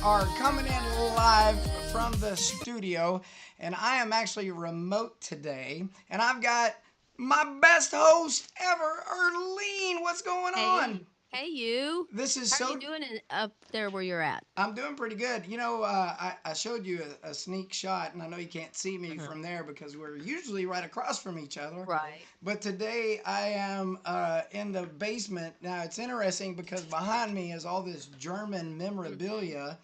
are coming in live from the studio, and I am actually remote today. And I've got my best host ever, Earlene. What's going on? Hey, hey, you. This is How are you so. doing up there where you're at? I'm doing pretty good. I showed you a sneak shot, and I know you can't see me Uh-huh. from there because we're usually right across from each other. Right. But today I am in the basement. Now it's interesting because behind me is all this German Hmm. memorabilia.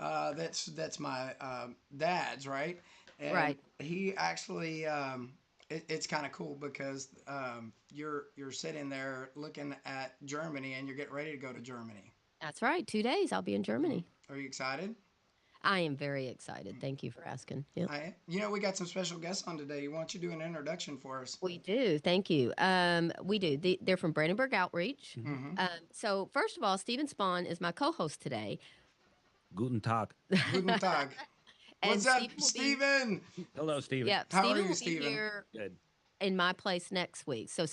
That's my dad's, right? And Right. he actually it's kind of cool because you're sitting there looking at Germany and you're getting ready to go to Germany. That's right. 2 days I'll be in Hmm. Germany. Are you excited? I am very excited. Thank you for asking. Yep. We got some special guests on today. Why don't you do an introduction for us? We do. Thank you. We do. They're from Brandenburg Outreach. Mm-hmm. So first of all, Stephen Spohn is my co-host today, Guten Tag. Guten Tag. and What's up, Stephen will be. Steven? Hello, Stephen. Yeah, How are Stephen you, will be Steven? here Good. in my place next week. So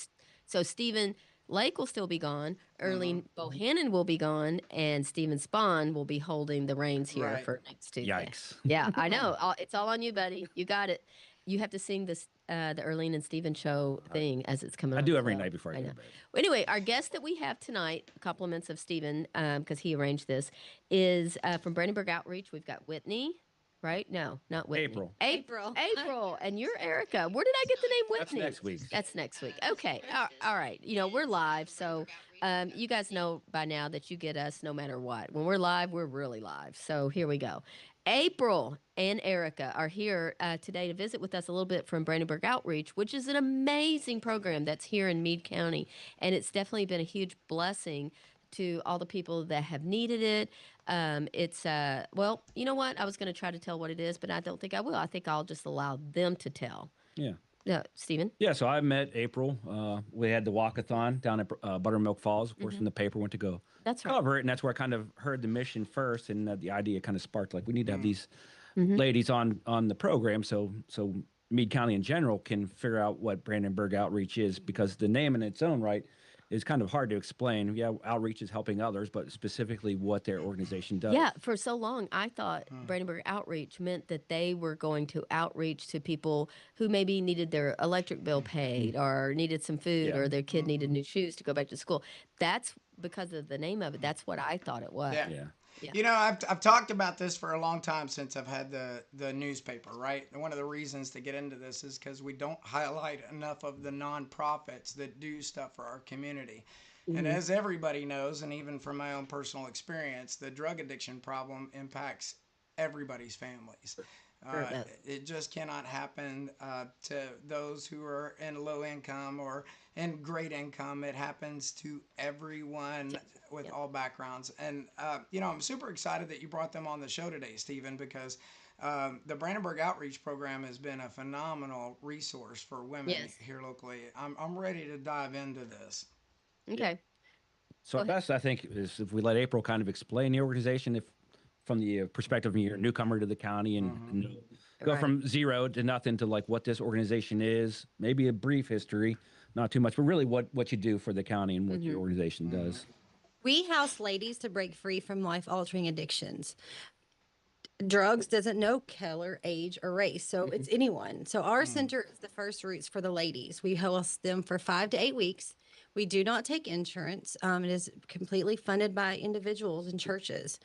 Stephen Lake will still be gone. Mm-hmm. Earlene Bohannon will be gone, and Stephen Spahn will be holding the reins here Right. for next Tuesday. Yikes. Yeah, I know. It's all on you, buddy. You got it. You have to sing this the Earlene and Stephen show I, thing as it's coming I on do as every well. night before I I go know. to bed. Well, anyway, our guest that we have tonight, compliments of Stephen, because he arranged this, is from Brandenburg Outreach. We've got Whitney, right? No, not Whitney. April. April. April. And you're Erica. Where did I get the name That's Whitney? next week's. That's next week. Okay. All right. We're live. So you guys know by now that you get us no matter what. When we're live, we're really live. So here we go. April and Erica are here today to visit with us a little bit from Brandenburg Outreach, which is an amazing program that's here in Meade County. And it's definitely been a huge blessing to all the people that have needed it. Well, you know what? I was going to try to tell what it is, but I don't think I will. I think I'll just allow them to tell. Yeah. Stephen? Yeah, so I met April. We had the walkathon down at Buttermilk Falls. Of course, Hmm. from the paper went to go That's right. cover it, and that's where I kind of heard the mission first, and the idea kind of sparked like we need to have these Hmm. ladies on the program, so Meade County in general can figure out what Brandenburg Outreach is, because the name in its own right is kind of hard to explain. Yeah, outreach is helping others, but specifically what their organization Yeah, does. for so long, I thought Brandenburg Outreach meant that they were going to outreach to people who maybe needed their electric bill paid or needed some food Yeah, or their kid needed new shoes to go back to school. That's because of the name of it. That's what I thought it was. Yeah. yeah. Yeah. I've talked about this for a long time since I've had the newspaper, right? And one of the reasons to get into this is because we don't highlight enough of the nonprofits that do stuff for our community. And Hmm. as everybody knows, and even from my own personal experience, the drug addiction problem impacts everybody's families. Sure it does. It just cannot happen to those who are in low income or in great income. It happens to everyone Yes. with Yep. all backgrounds. And, I'm super excited that you brought them on the show today, Stephen, because the Brandenburg Outreach Program has been a phenomenal resource for women Yes. here locally. I'm ready to dive into this. Yeah. Okay. So Go ahead. best I think is if we let April kind of explain the organization, if from the perspective of you're a newcomer to the county, and go Right. from zero to nothing to like what this organization is, maybe a brief history, not too much, but really what you do for the county and what your Hmm. organization does. We house ladies to break free from life altering addictions. Drugs doesn't know color, age, or race, so it's anyone. So our center is the first roots for the ladies. We host them for 5 to 8 weeks. We do not take insurance. It is completely funded by individuals and churches.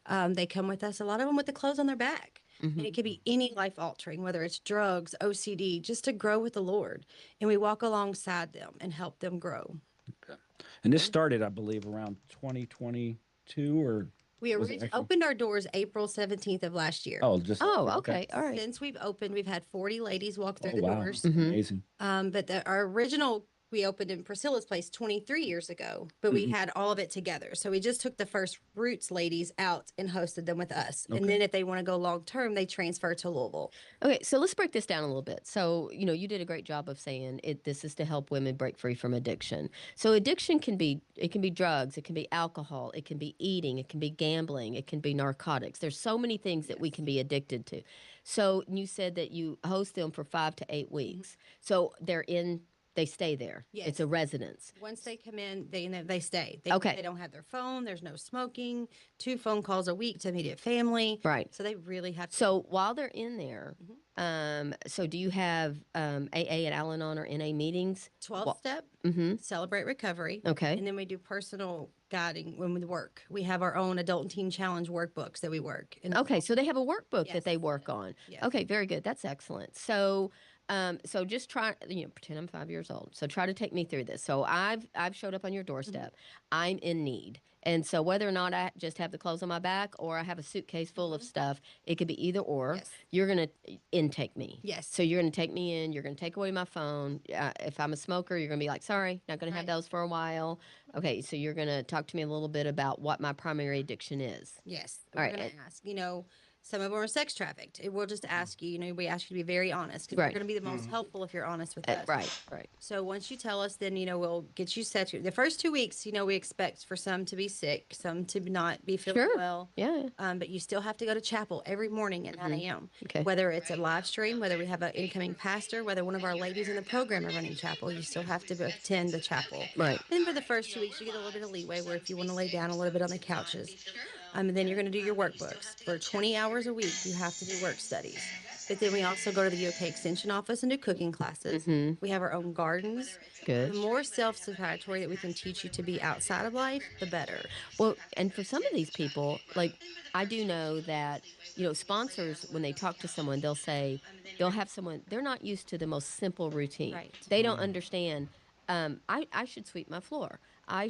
They come with us, a lot of them with the clothes on their back. And Hmm. it could be any life altering, whether it's drugs, OCD, just to grow with the Lord. And we walk alongside them and help them grow. Okay. And this started, I believe, around 2022, or We was it originally actually? opened our doors April 17th of last year. Oh, just last Oh, year. Okay. okay. All right. Since we've opened, we've had 40 ladies walk through Oh, the wow. doors. Hmm. Amazing. Our original, we opened in Priscilla's place 23 years ago, but we Mhm. had all of it together. So we just took the first Roots ladies out and hosted them with us. And Okay. then if they want to go long term, they transfer to Louisville. Okay, so let's break this down a little bit. So, you did a great job of saying this is to help women break free from addiction. So, addiction can be drugs, it can be alcohol, it can be eating, it can be gambling, it can be narcotics. There's so many things that we can Yes. be addicted to. So, you said that you host them for 5 to 8 weeks. So, they're in They stay there. It's Yes. a residence. Once they come in, they stay. Okay. They don't have their phone. There's no smoking. 2 phone calls a week to immediate family. Right. So they really have to. So while they're in there, so do you have AA and Al-Anon or NA meetings? 12 step, Mm-hmm. celebrate recovery. Okay. And then we do personal guiding when we work. We have our own adult and teen challenge workbooks that we work. And Okay, so they have a workbook Yes. that they work on. Yes. Okay, very good. That's excellent. So, so just try, pretend I'm 5 years old. So try to take me through this. So I've showed up on your doorstep. I'm in need, and so whether or not I just have the clothes on my back or I have a suitcase full of stuff, it could be either or. Yes. You're gonna intake me. Yes. So you're gonna take me in. You're gonna take away my phone. If I'm a smoker, you're gonna be like, sorry, not gonna have Right. those for a while. Okay, so you're gonna talk to me a little bit about what my primary addiction is. Yes. All We're right, going to ask, some of them are sex trafficked. We'll just ask you, we ask you to be very honest because Right. we're going to be the most helpful if you're honest with us. Right, right. So once you tell us, then, we'll get you set. The first 2 weeks, we expect for some to be sick, some to not be feeling Sure. well. Yeah. But you still have to go to chapel every morning at 9 a.m. Okay. Whether it's a live stream, whether we have an incoming pastor, whether one of our ladies in the program are running chapel, you still have to attend the chapel. Right. Then for the first 2 weeks, you get a little bit of leeway where if you want to lay down a little bit on the couches, and then you're going to do your workbooks. For 20 hours a week, you have to do work studies. But then we also go to the UK Extension office and do cooking classes. We have our own gardens. Good. The more self-explanatory that we can teach you to be outside of life, the better. Well, and for some of these people, like I do know that, sponsors, when they talk to someone, they'll have someone, they're not used to the most simple routine. Right. They don't understand. I should sweep my floor. I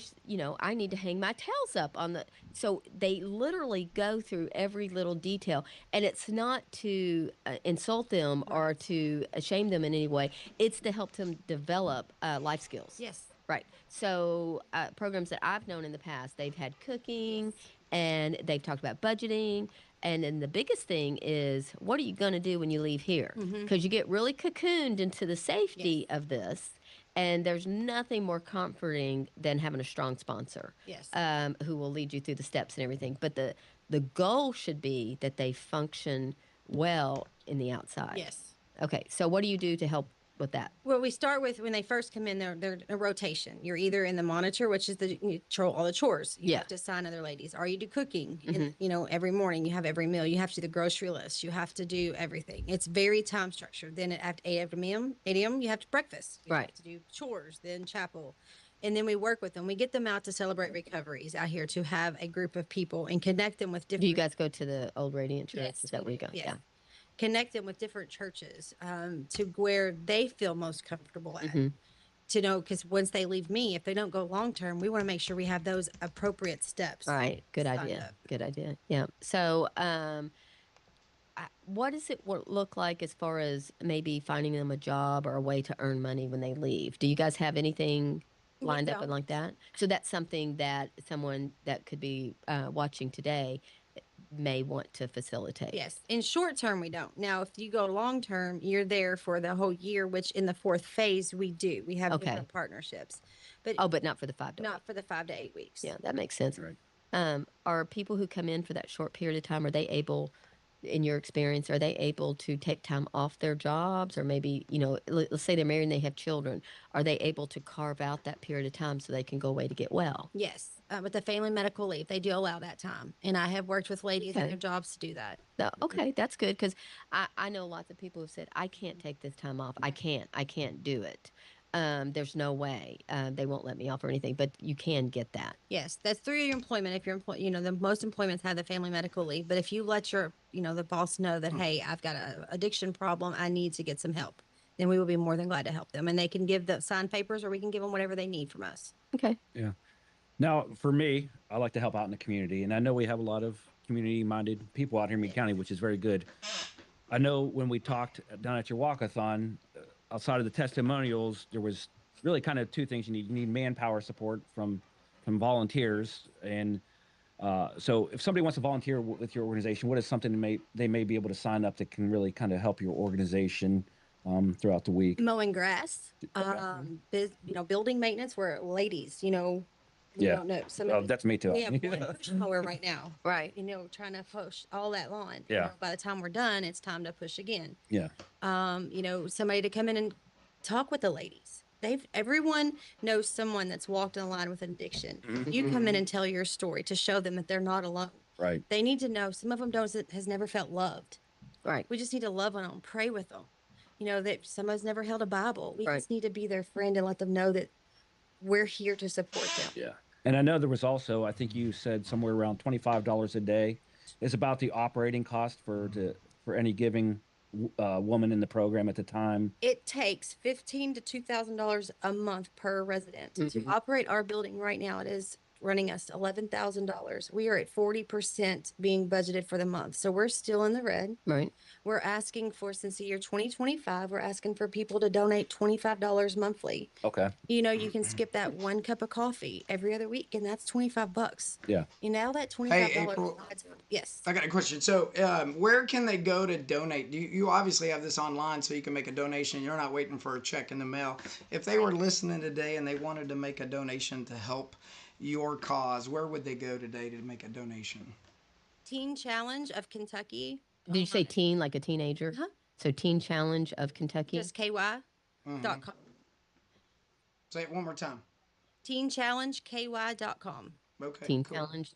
need to hang my towels up on the. So they literally go through every little detail, and it's not to insult them or to shame them in any way. It's to help them develop life skills. Yes. Right. So programs that I've known in the past, they've had cooking, and they've talked about budgeting. And then the biggest thing is, what are you going to do when you leave here? Because you get really cocooned into the safety of this. And there's nothing more comforting than having a strong sponsor, Yes. who will lead you through the steps and everything. But the goal should be that they function well in the outside. Yes. Okay. So what do you do to help with that? Well, we start with when they first come in, they're a rotation. You're either in the monitor, which is you control all the chores. You Yeah. have to assign other ladies, or you do cooking. And, every morning you have every meal. You have to do the grocery list. You have to do everything. It's very time structured. Then at 8 a.m., you have to breakfast. You Right. have to do chores, then chapel. And then we work with them. We get them out to celebrate recoveries out here to have a group of people and connect them with different. Do you guys go to the Old Radiant Church? Yes, Is that where you go? yes. Yeah. Connect them with different churches to where they feel most comfortable at. To know, because once they leave me, if they don't go long term, we want to make sure we have those appropriate steps. All right. Good signed idea. up. Good idea. Yeah. So, what does it look like as far as maybe finding them a job or a way to earn money when they leave? Do you guys have anything lined up and don't. like that? So that's something that someone that could be watching today may want to facilitate. Yes. In short term, we don't. Now, if you go long term, you're there for the whole year, which in the 4th phase, we do. We have Okay. different partnerships, but Oh, but not for the 5 days. not for the 5 to 8 weeks. Yeah, that makes sense. Right. Are people who come in for that short period of time, are they able, in your experience, are they able to take time off their jobs, or maybe, let's say they're married and they have children, are they able to carve out that period of time so they can go away to get well? Yes. With the family medical leave, they do allow that time. And I have worked with ladies in Okay. their jobs to do that. No, okay, that's good, because I know lots of people who have said, I can't take this time off. I can't do it. There's no way. They won't let me off or anything, but you can get that. Yes, that's through your employment. If you're the most employments have the family medical leave. But if you let your, the boss know that, hey, I've got an addiction problem, I need to get some help, then we will be more than glad to help them. And they can give the signed papers, or we can give them whatever they need from us. Okay. Yeah. Now, for me, I like to help out in the community, and I know we have a lot of community-minded people out here in Meade County, which is very good. I know when we talked down at your walkathon, outside of the testimonials, there was really kind of 2 things you need. You need manpower support from volunteers, and so if somebody wants to volunteer with your organization, what is something they may be able to sign up that can really kind of help your organization throughout the week? Mowing grass, building maintenance. Where ladies, you Yeah. don't know. Some Oh, of that's me too. we have one push mower right now. Right. Trying to push all that lawn. Yeah. By the time we're done, it's time to push again. Yeah. Somebody to come in and talk with the ladies. Everyone knows someone that's walked in a line with an addiction. You come in Mhm. and tell your story to show them that they're not alone. Right. They need to know. Some of them don't has never felt loved. Right. We just need to love on them, pray with them. That someone's never held a Bible. We Right. just need to be their friend and let them know that we're here to support them. Yeah. And I know there was also, I think you said somewhere around $25 a day is about the operating cost for any giving woman in the program at the time. It takes $15 to $2,000 a month per resident to Mhm. operate our building. Right now, it is running us $11,000. We are at 40% being budgeted for the month, so we're still in the red. Right. We're asking for, since the year 2025, we're asking for people to donate $25 monthly. Okay. You can skip that one cup of coffee every other week, and that's $25. Yeah. That Hey, $25. April, Yes. I got a question. So, where can they go to donate? You obviously have this online, so you can make a donation. You're not waiting for a check in the mail. If they were listening today and they wanted to make a donation to help your cause, where would they go today to make a donation? Teen Challenge of Kentucky. Did you say teen, like a teenager? Huh? So Teen Challenge of Kentucky. Just KY.com. Mm-hmm. Say it one more time. TeenChallengeKY.com. Okay, Teen cool. Challenge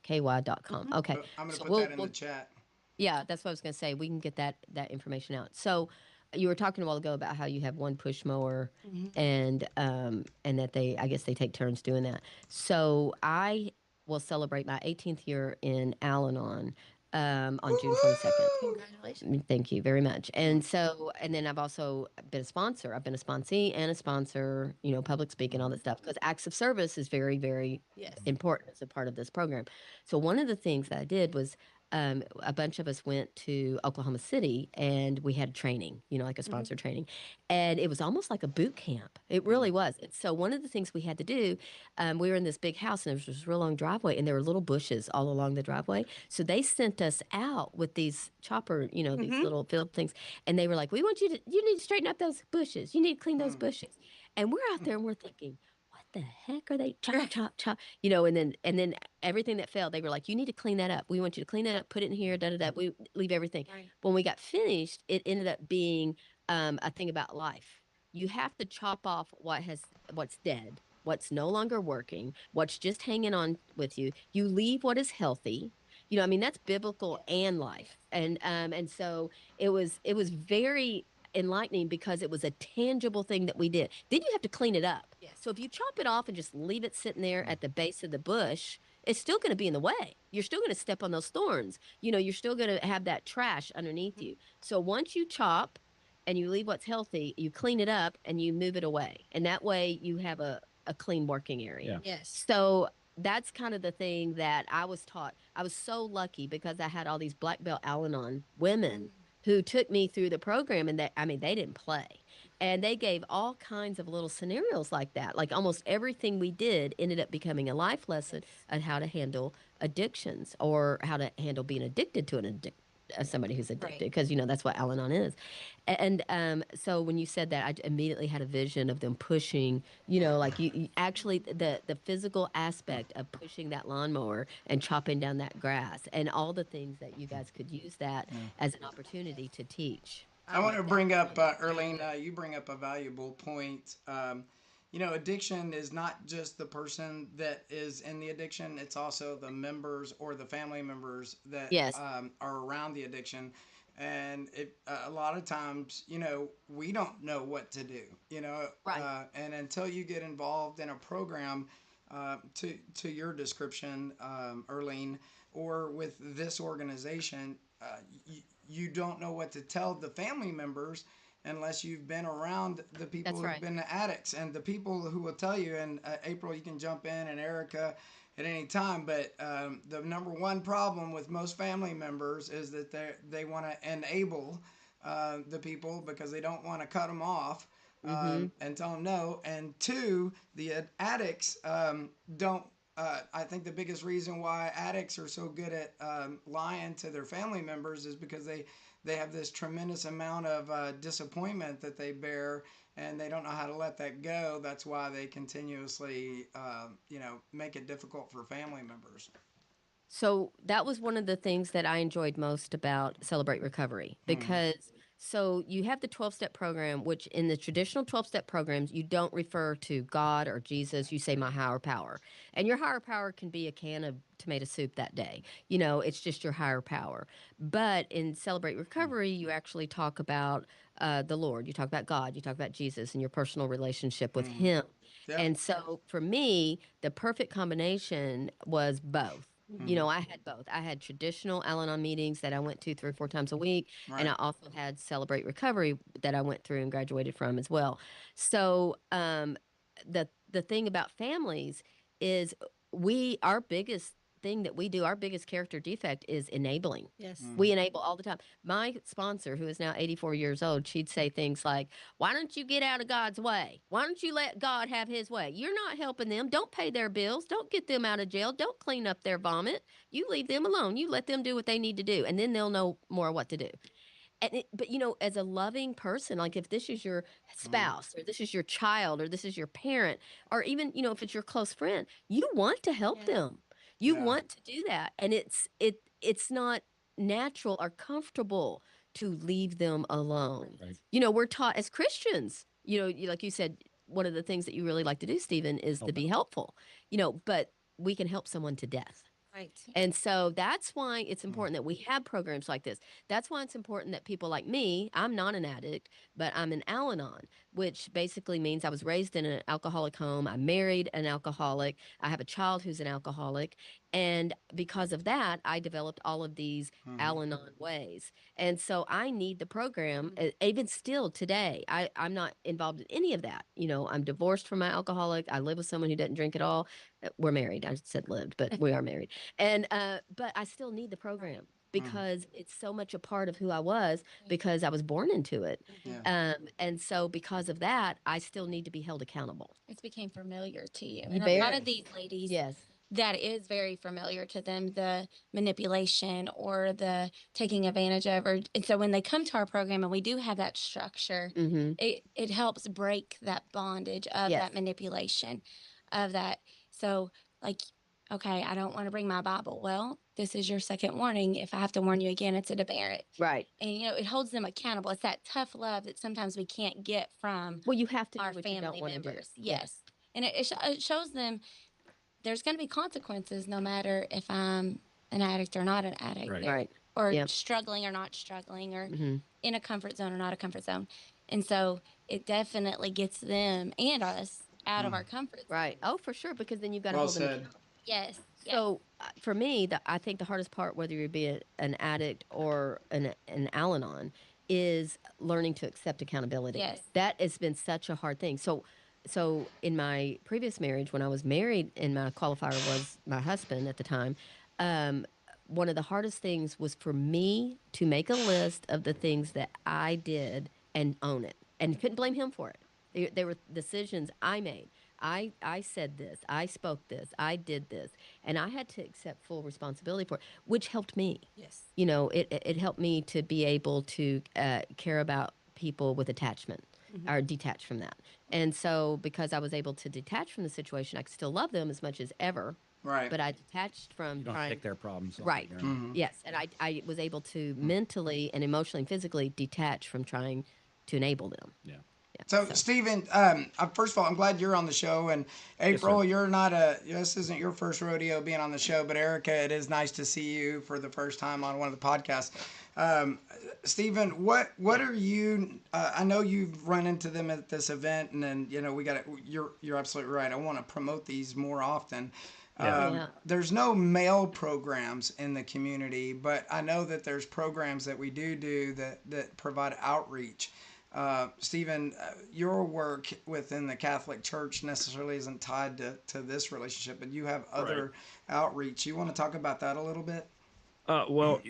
ky.com. Okay. I'm gonna So put we'll, that in the we'll chat. yeah, that's what I was gonna say. We can get that information out. So you were talking a while ago about how you have one push mower and that I guess they take turns doing that. So I will celebrate my 18th year in Al-Anon on June 22nd. Woo! Congratulations. Thank you very much. And so, and then I've also been a sponsor. I've been a sponsee and a sponsor, public speaking, all that stuff, because acts of service is very, very Yes. important as a part of this program. So one of the things that I did was a bunch of us went to Oklahoma City and we had training, like a sponsor training. And it was almost like a boot camp. It really was. And so one of the things we had to do, we were in this big house and there was this real long driveway and there were little bushes all along the driveway. So they sent us out with these chopper, these little field things. And they were like, you need to straighten up those bushes. You need to clean those bushes. And we're out there and we're thinking, what the heck are they chop, chop, chop? And then everything that fell, they were like, you need to clean that up. We want you to clean that up, put it in here, da da da. We leave everything. Right. When we got finished, it ended up being a thing about life. You have to chop off what's dead, what's no longer working, what's just hanging on with you. You leave what is healthy. I mean, that's biblical and life. And so it was very enlightening because it was a tangible thing that we did. Then you have to clean it up. Yes. So if you chop it off and just leave it sitting there at the base of the bush, it's still going to be in the way. You're still going to step on those thorns. You're still going to have that trash underneath you. So once you chop and you leave what's healthy, you clean it up and you move it away. And that way you have a clean working area. Yeah. Yes. So that's kind of the thing that I was taught. I was so lucky because I had all these black belt Al-Anon women who took me through the program, and they didn't play. And they gave all kinds of little scenarios like that. Like almost everything we did ended up becoming a life lesson on how to handle addictions or how to handle being addicted to somebody who's addicted, because that's what Al-Anon is. And so when you said that, I immediately had a vision of them pushing, like you actually the physical aspect of pushing that lawnmower and chopping down that grass and all the things that you guys could use that as an opportunity to teach. I want to bring up, Earlene, you bring up a valuable point. Addiction is not just the person that is in the addiction, it's also the members or the family members that Yes. are around the addiction. And a lot of times, we don't know what to do, Right. and until you get involved in a program, to your description, Earlene, or with this organization, you don't know what to tell the family members unless you've been around the people That's who've right. been the addicts and the people who will tell you. And April, you can jump in, and Erica at any time. But the number one problem with most family members is that they want to enable the people because they don't want to cut them off. Mm-hmm. And tell them no. And two, the addicts don't. I think the biggest reason why addicts are so good at lying to their family members is because they have this tremendous amount of disappointment that they bear, and they don't know how to let that go. That's why they continuously, make it difficult for family members. So that was one of the things that I enjoyed most about Celebrate Recovery, because So you have the 12-step program, which in the traditional 12-step programs, you don't refer to God or Jesus. You say my higher power. And your higher power can be a can of tomato soup that day. It's just your higher power. But in Celebrate Recovery, you actually talk about the Lord. You talk about God. You talk about Jesus and your personal relationship with Mm-hmm. Him. Yeah. And so for me, the perfect combination was both. Mm-hmm. I had both. I had traditional Al Anon meetings that I went to 3 or 4 times a week, and Right. I also had Celebrate Recovery that I went through and graduated from as well. So the thing about families is our biggest thing that we do, our biggest character defect is enabling. Yes. Mm-hmm. We enable all the time. My sponsor, who is now 84 years old, she'd say things like, "Why don't you get out of God's way? Why don't you let God have his way? You're not helping them. Don't pay their bills. Don't get them out of jail. Don't clean up their vomit. You leave them alone. You let them do what they need to do, and then they'll know more what to do." But as a loving person, like if this is your Mm-hmm. spouse or this is your child or this is your parent, or even, if it's your close friend, you want to help Yes. them. You Yeah. want to do that. And it's not natural or comfortable to leave them alone. Right. We're taught as Christians, like you said, one of the things that you really like to do, Stephen, is to Help be out. helpful, but we can help someone to death. Right. And so that's why it's important that we have programs like this. That's why it's important that people like me, I'm not an addict, but I'm an Al Anon, which basically means I was raised in an alcoholic home. I married an alcoholic. I have a child who's an alcoholic. And because of that, I developed all of these Mm-hmm. Al Anon ways. And so I need the program, even still today. I'm not involved in any of that. I'm divorced from my alcoholic. I live with someone who doesn't drink at all. We're married. I said lived, but we are married. And but I still need the program Mm-hmm. because it's so much a part of who I was because I was born into it. Yeah. And so because of that, I still need to be held accountable. It's became familiar to you. You And a lot very of these ladies, Yes. that is very familiar to them, the manipulation or the taking advantage of. And so when they come to our program and we do have that structure, Mm-hmm. it helps break that bondage of Yes. that manipulation, of that. So, like, okay, I don't want to bring my Bible. Well, this is your second warning. If I have to warn you again, it's a demerit. Right. And, it holds them accountable. It's that tough love that sometimes we can't get from Well, you have to do our what you don't family want to do. members. Yes. And it shows them there's going to be consequences no matter if I'm an addict or not an addict. Right. Right. Or Yeah. struggling or not struggling, or Mm-hmm. in a comfort zone or not a comfort zone. And so it definitely gets them and us out of our comfort zone. Right. Oh, for sure. Because then you've got to Well hold them said. accountable. Yes. Yes. So for me, I think the hardest part, whether you be an addict or an Al-Anon, is learning to accept accountability. Yes. That has been such a hard thing. So in my previous marriage, when I was married, and my qualifier was my husband at the time, one of the hardest things was for me to make a list of the things that I did and own it, and couldn't blame him for it. They were decisions I made. I said this, I spoke this, I did this, and I had to accept full responsibility for it, which helped me. Yes. It helped me to be able to care about people with attachment or detach from that. And so because I was able to detach from the situation, I could still love them as much as ever, Right. but I detached from You don't trying. take their problems. on Right. your own. Mm-hmm. Yes, and I was able to mentally and emotionally and physically detach from trying to enable them. Yeah. Yeah. So, Stephen, first of all, I'm glad you're on the show. And April, sir. you're not this isn't your first rodeo being on the show, but Erica, it is nice to see you for the first time on one of the podcasts. Stephen, what are you? I know you've run into them at this event, and then we got to. You're absolutely right. I want to promote these more often. Yeah. There's no male programs in the community, but I know that there's programs that we do that provide outreach. Stephen, your work within the Catholic Church necessarily isn't tied to this relationship, but you have other outreach. You want to talk about that a little bit? Well,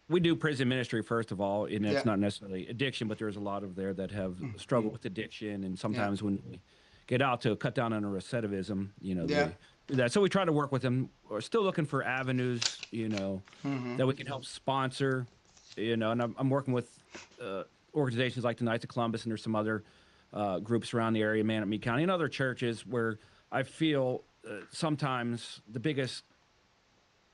we do prison ministry first of all, and it's Yeah. not necessarily addiction, but there's a lot of there that have struggled with addiction, and sometimes when we get out to cut down on a recidivism, Yeah. they do that. So we try to work with them. We're still looking for avenues, that we can help sponsor, and I'm working with organizations like the Knights of Columbus, and there's some other groups around the area, Man at Meade County, and other churches where I feel sometimes the biggest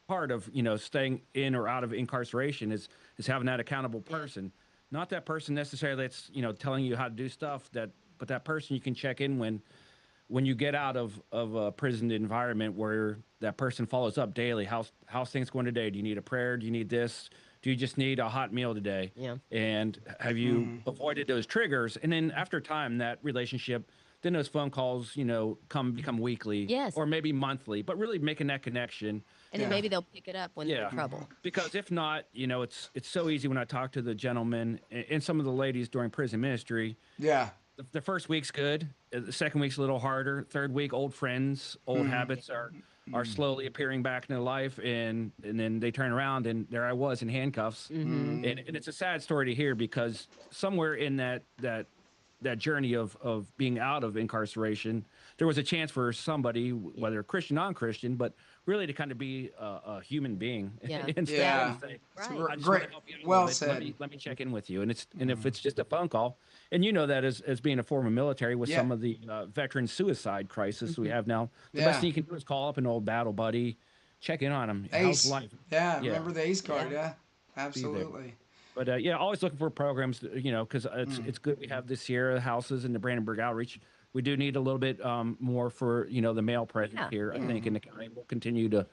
part of staying in or out of incarceration is having that accountable person not that person necessarily that's telling you how to do stuff, but that person you can check in when you get out of a prison environment where that person follows up daily. How's things going today? Do you need a prayer? Do you need this? Do you just need a hot meal today? Yeah. And have you avoided those triggers? And then after time, that relationship, then those phone calls, become weekly Yes. or maybe monthly, but really making that connection. And then Yeah. maybe they'll pick it up when they're Yeah. in trouble. Because if not, it's so easy when I talk to the gentlemen and some of the ladies during prison ministry. Yeah. The first week's good. The second week's a little harder. Third week, old friends, old habits are slowly appearing back into life, and then they turn around and there I was in handcuffs. And it's a sad story to hear because somewhere in that journey of being out of incarceration, there was a chance for somebody, whether Christian, non-Christian, but really to kind of be a human being Yeah. and step Yeah. in and say, It's Right. I just great. wanna help you out a Well little bit. said. Let me check in with you. And if it's just a phone call, and you know that as being a former military with Yeah. some of the veteran suicide crisis we have now, the Yeah. best thing you can do is call up an old battle buddy, check in on him. How's Ace. life? Yeah. Yeah. Remember the Ace card? Yeah. Yeah. Absolutely. But yeah, always looking for programs, because it's good we have the Sierra houses and the Brandenburg Outreach. We do need a little bit more for the male presence Yeah, here. I yeah. think in the county we'll continue to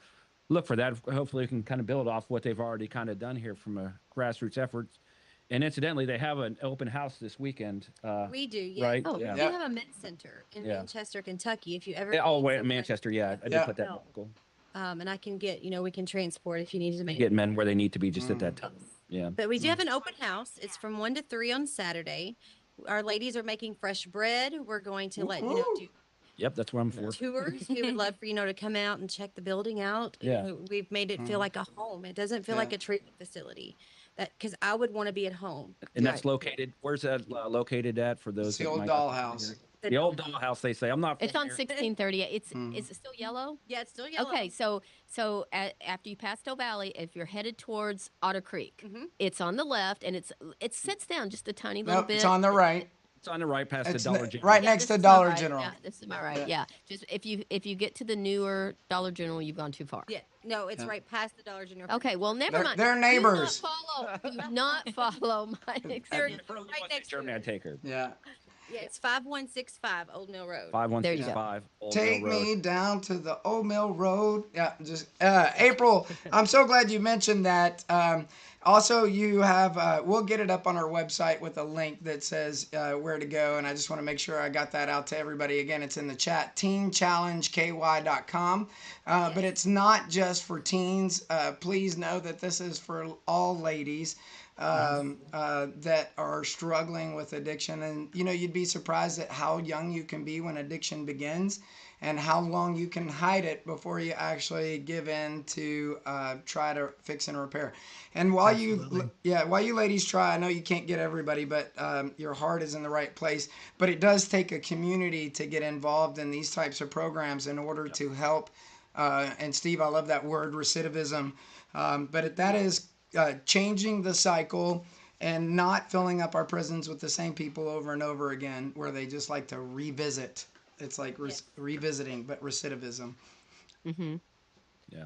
look for that. Hopefully, we can kind of build off what they've already kind of done here from a grassroots efforts. And incidentally, they have an open house this weekend. We do, yeah. Right? Oh, yeah. We have a med center in Yeah. Manchester, Kentucky. If you ever Oh, need wait, someone, Manchester. Yeah, I did Yeah. put that. help. Cool. and I can get, we can transport if you need to make. Get men where they need to be just at that time. Yeah. But we do have an open house. It's from 1 to 3 on Saturday. Our ladies are making fresh bread. We're going to let Woo-hoo. do Yep, that's what I'm for. tours. We would love for to come out and check the building out. Yeah. We've made it feel like a home. It doesn't feel Yeah. like a treatment facility. That because I would want to be at home. And that's located. Where's that located at for those? It's the that old might not be dollhouse. familiar? The old dollhouse. They say I'm not. It's on familiar. 1638. Is it still yellow? Yeah, it's still yellow. Okay, so after you pass Doe Valley, if you're headed towards Otter Creek, Mhm. it's on the left, and it sits down just a tiny little Nope, bit. it's on the right. It's on the right past It's the Dollar ne- General. right Yeah, next this to is my Dollar right. General. Yeah, this is my right. Yeah. Just if you get to the newer Dollar General, you've gone too far. Yeah, no, it's right past the Dollar General. Okay, well, never mind. They're Do neighbors. not follow my They're experience. If Earlene right wants next to Germany, to I'd take her. Yeah. Yeah, it's 5165 Old Mill Road. 5165 Old Take Mill Road. me down to the Old Mill Road. Yeah, just April. I'm so glad you mentioned that. Also, you have. We'll get it up on our website with a link that says where to go, and I just want to make sure I got that out to everybody. Again, it's in the chat. TeenChallengeKY.com. But it's not just for teens. Please know that this is for all ladies. That are struggling with addiction, and you'd be surprised at how young you can be when addiction begins and how long you can hide it before you actually give in to try to fix and repair. And while you ladies try, I know you can't get everybody, but your heart is in the right place. But it does take a community to get involved in these types of programs in order to help. And Steve, I love that word, recidivism. But that is changing the cycle and not filling up our prisons with the same people over and over again, where they just like to revisit. It's like revisiting, but recidivism. Mm-hmm. Yeah.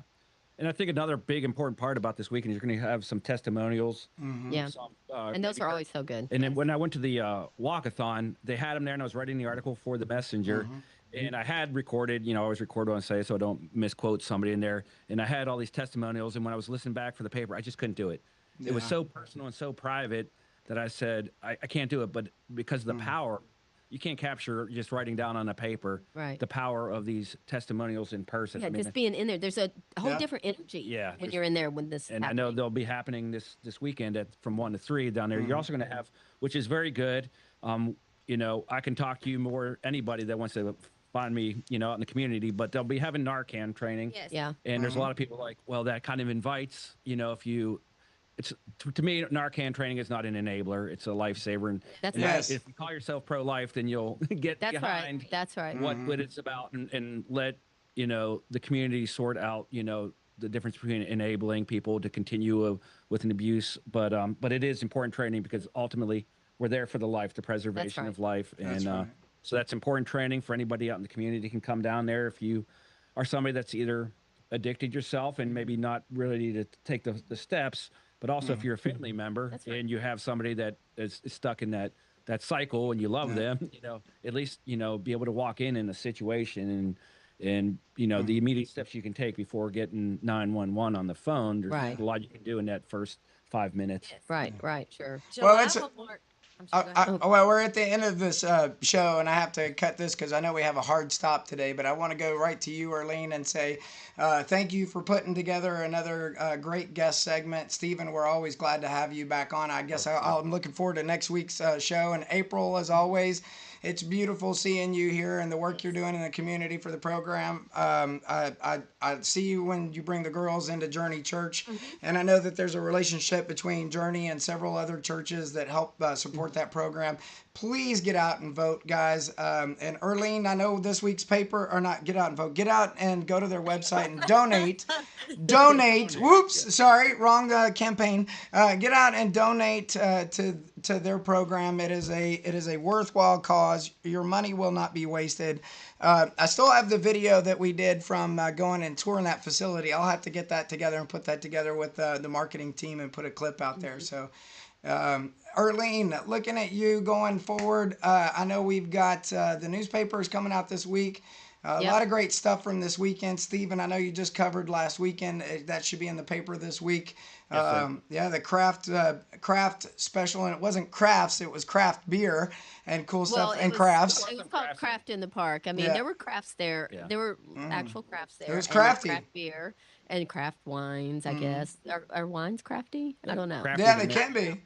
And I think another big important part about this weekend is you're going to have some testimonials. Yeah, Some, and those are always so good. And then when I went to the walkathon, they had them there, and I was writing the article for the Messenger. And I had recorded, I always record what I say so I don't misquote somebody in there. And I had all these testimonials. And when I was listening back for the paper, I just couldn't do it. It was so personal and so private that I said, I can't do it. But because of the power, you can't capture just writing down on a paper Right. the power of these testimonials in person. Yeah, I mean, just being in there, there's a whole Yeah. different energy. Yeah, when there's- you're in there when this. and I happening. know they'll be happening this weekend from 1 to 3 down there. You're also going to have, which is very good. I can talk to you more, anybody that wants to find me, out in the community, but they'll be having Narcan training. Yes. Yeah. And there's a lot of people like, well, that kind of invites, it's to me, Narcan training is not an enabler. It's a lifesaver. And That's and Yes. if you call yourself pro-life, then you'll get That's behind right. That's right. what it's about and let, the community sort out, the difference between enabling people to continue with an abuse. But it is important training because ultimately we're there for the life, the preservation right. of life. And That's right. so that's important training for anybody out in the community can come down there. If you are somebody that's either addicted yourself and maybe not really to take the steps, But also, if you're a family member That's right. and you have somebody that is stuck in that cycle and you love them, at least be able to walk in a situation and the immediate steps you can take before getting 911 on the phone. There's Right. a lot you can do in that first 5 minutes. Right, right, sure. Well, July it's Hallmark. I'm sorry, go ahead. well, we're at the end of this show, and I have to cut this because I know we have a hard stop today. But I want to go right to you, Earlene, and say thank you for putting together another great guest segment. Stephen, we're always glad to have you back on. I guess I'm looking forward to next week's show. And April, as always, it's beautiful seeing you here and the work you're doing in the community for the program. I see you when you bring the girls into Journey Church, and I know that there's a relationship between Journey and several other churches that help support that program. Please get out and vote, guys. And Earlene, I know this week's paper, or not get out and vote, get out and go to their website and donate. Donate. Whoops, sorry, wrong campaign. Get out and donate to their program. It is a worthwhile cause. Your money will not be wasted. I still have the video that we did from going and touring that facility. I'll have to get that together and put that together with the marketing team and put a clip out there. So, Earlene, looking at you going forward, I know we've got the newspapers coming out this week. A lot of great stuff from this weekend. Stephen, I know you just covered last weekend. That should be in the paper this week. The craft special, and it wasn't crafts, it was craft beer and cool stuff and crafts. It was called Craft in the Park. I mean, there were crafts there. Yeah. There were actual crafts there. It was and crafty. Craft beer and craft wines, I guess. Are wines crafty? I don't know. Crafty Yeah, they than can be.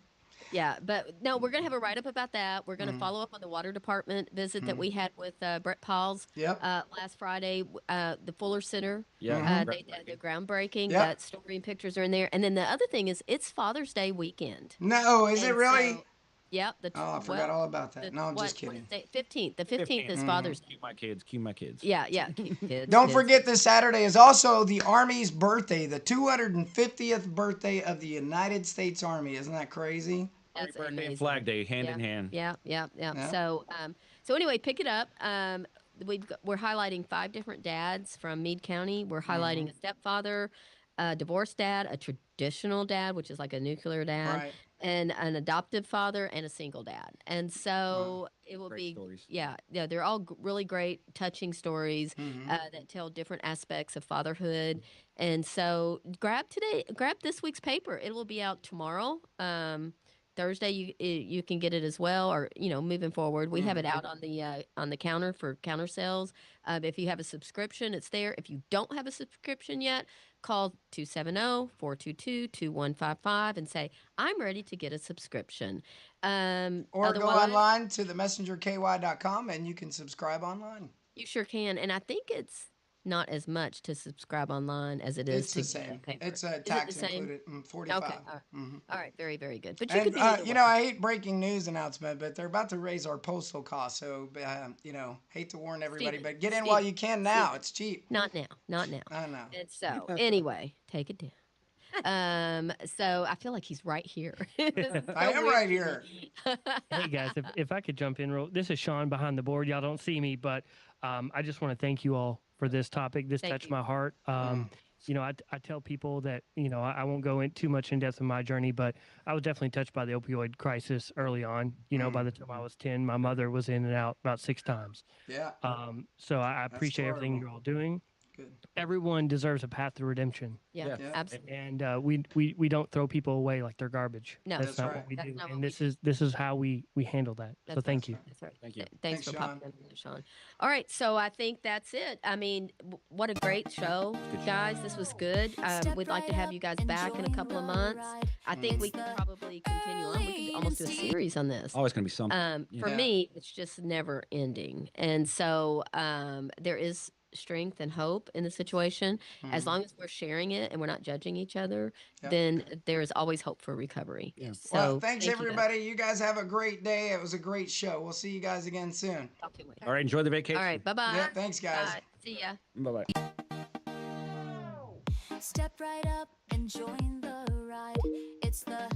Yeah, but no, we're going to have a write-up about that. We're going to follow up on the water department visit that we had with Brett Pauls Yep. last Friday. The Fuller Center, Yeah. they did the groundbreaking. Yep. That story and pictures are in there. And then the other thing is it's Father's Day weekend. No, is it And really? so- Yep. Oh, I forgot all about that. No, I'm just kidding. 15th. The 15th is Father's Day. Cue my kids. Yeah, kids. Don't kids. forget this Saturday is also the Army's birthday, the 250th birthday of the United States Army. Isn't that crazy? That's Birthday and amazing. Flag Day, hand in hand. Yeah. So anyway, pick it up. We're highlighting 5 different dads from Meade County. We're highlighting a stepfather, a divorced dad, a traditional dad, which is like a nuclear dad, Right. and an adoptive father, and a single dad. And so it will Great be, stories. yeah, they're all really great, touching stories that tell different aspects of fatherhood. And so grab this week's paper. It will be out tomorrow. Thursday you can get it as well, or moving forward, we have it out on the counter for counter sales. If you have a subscription, it's there. If you don't have a subscription yet, call 270-422-2155 and say I'm ready to get a subscription. Or go Otherwise, online to themessengerky.com and you can subscribe online. you sure can, and I think it's not as much to subscribe online as it is It's to the get same. paper. It's Is it tax the same? included. 45. Okay, all right, very, very good. But you And could be either way. I hate breaking news announcement, but they're about to raise our postal costs. So hate to warn everybody, Steven, but get in while you can now. Steven. It's cheap. Not now. I know. And so, anyway, take it down. So I feel like he's right here. I am right here. Hey guys, if I could jump in this is Sean behind the board. Y'all don't see me, but I just want to thank you all for this topic. This Thank touched you. my heart. I tell people that, I won't go too much in depth in my journey, but I was definitely touched by the opioid crisis early on. By the time I was 10, my mother was in and out about 6 times. Yeah. So I appreciate everything horrible. you're all doing. Good. Everyone deserves a path to redemption. Yeah, Yeah. absolutely. And we don't throw people away like they're garbage. No. That's That's not right. what we That's do. not what And we this is how we handle that. So That's thank you. That's right. Thank you. Thanks Thanks, for popping in there, Sean. All right, so I think that's it. I mean, what a great show, guys. This was good. We'd like to have you guys back in a couple of months. I think we could probably continue on. We could almost do a series on this. Always going to be something. For Yeah. me, it's just never ending. And so there is strength and hope in the situation. As long as we're sharing it and we're not judging each other, Yep. then there is always hope for recovery. Yeah. So Well, thanks thank you, guys. everybody. You guys have a great day. It was a great show. We'll see you guys again soon. Talk to you later. All right. Enjoy the vacation. All right, bye-bye. Yeah, thanks guys. Bye. See ya. Bye-bye. Step right up and join the ride. It's the